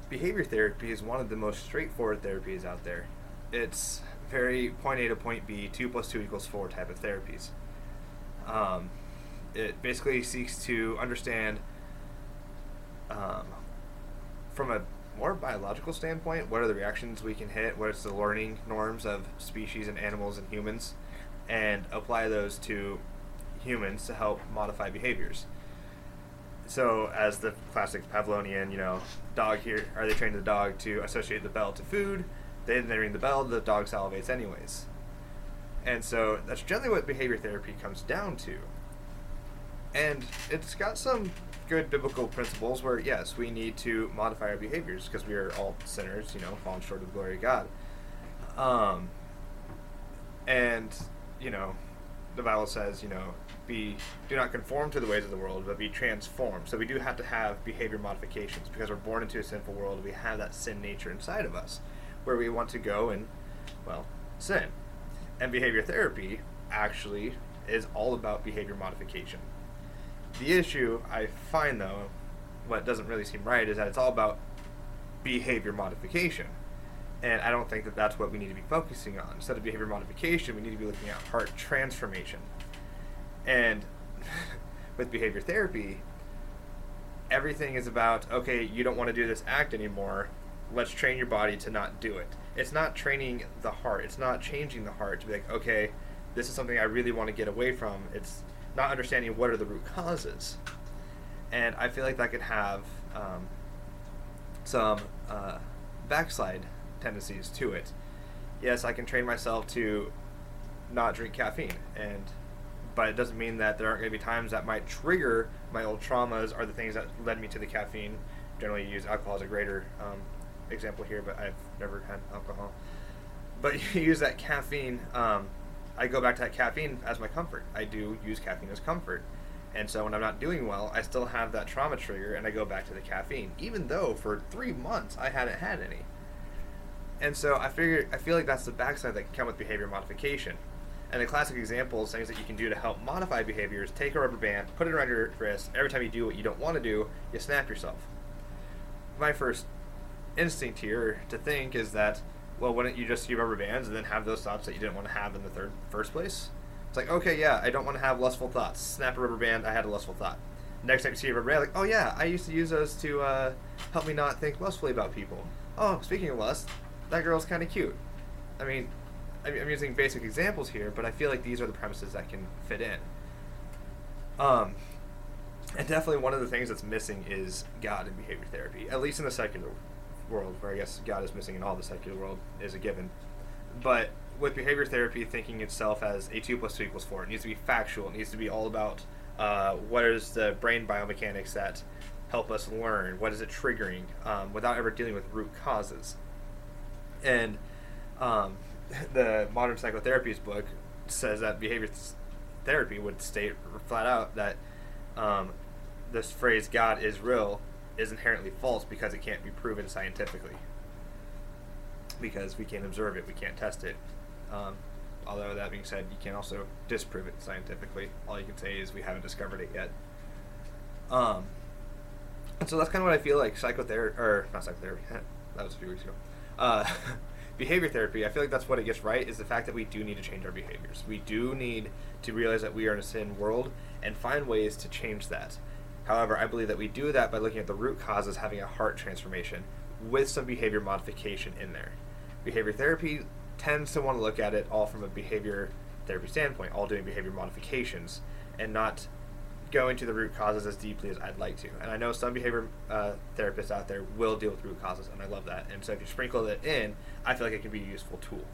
behavior therapy is one of the most straightforward therapies out there. It's very point A to point B, 2 plus 2 equals 4 type of therapies. Um, it basically seeks to understand um, from a more biological standpoint, what are the reactions we can hit, what is the learning norms of species and animals and humans, and apply those to humans to help modify behaviors. So, as the classic Pavlovian, dog here, are they trained the dog to associate the bell to food? Then they ring the bell, the dog salivates anyways. And so that's generally what behavior therapy comes down to. And it's got some good biblical principles where, yes, we need to modify our behaviors because we are all sinners, falling short of the glory of God. And, the Bible says, do not conform to the ways of the world, but be transformed. So we do have to have behavior modifications because we're born into a sinful world. We have that sin nature inside of us where we want to go and, sin. And behavior therapy actually is all about behavior modification. The issue I find, though, what doesn't really seem right, is that it's all about behavior modification. And I don't think that that's what we need to be focusing on. Instead of behavior modification, we need to be looking at heart transformation. And with behavior therapy, everything is about, okay, you don't want to do this act anymore. Let's train your body to not do it. It's not training the heart. It's not changing the heart to be like, okay, this is something I really want to get away from. It's not understanding what are the root causes. And I feel like that could have some backslide tendencies to it. Yes, I can train myself to not drink caffeine, but it doesn't mean that there aren't going to be times that might trigger my old traumas or the things that led me to the caffeine. Generally, you use alcohol as a greater example here, but I've never had alcohol. But you use that caffeine. I go back to that caffeine as my comfort. I do use caffeine as comfort. And so when I'm not doing well, I still have that trauma trigger, and I go back to the caffeine, even though for 3 months I hadn't had any. And so I feel like that's the backside that can come with behavior modification. And the classic example is things that you can do to help modify behaviors: take a rubber band, put it around your wrist. Every time you do what you don't want to do, you snap yourself. My first instinct here to think is that, well, wouldn't you just use rubber bands and then have those thoughts that you didn't want to have in the first place? It's like, okay, yeah, I don't want to have lustful thoughts. Snap a rubber band, I had a lustful thought. Next time you see a rubber band, like, oh yeah, I used to use those to help me not think lustfully about people. Oh, speaking of lust, that girl's kind of cute. I mean, I'm using basic examples here, but I feel like these are the premises that can fit in. And definitely one of the things that's missing is God in behavior therapy, at least in the secular world, where I guess God is missing in all the secular world is a given. But with behavior therapy, thinking itself as a 2 plus 2 equals 4, it needs to be factual. It needs to be all about what is the brain biomechanics that help us learn, what is it triggering, without ever dealing with root causes. And the Modern Psychotherapies book says that behavior therapy would state flat out that this phrase "God is real" is inherently false because it can't be proven scientifically. Because we can't observe it, we can't test it. Although that being said, you can also disprove it scientifically. All you can say is we haven't discovered it yet. And so that's kind of what I feel like not psychotherapy. That was a few weeks ago. Behavior therapy, I feel like that's what it gets right, is the fact that we do need to change our behaviors. We do need to realize that we are in a sin world and find ways to change that. However, I believe that we do that by looking at the root causes, having a heart transformation with some behavior modification in there. Behavior therapy tends to want to look at it all from a behavior therapy standpoint, all doing behavior modifications and not go into the root causes as deeply as I'd like to. And I know some behavior therapists out there will deal with root causes, and I love that. And so if you sprinkle that in, I feel like it can be a useful tool.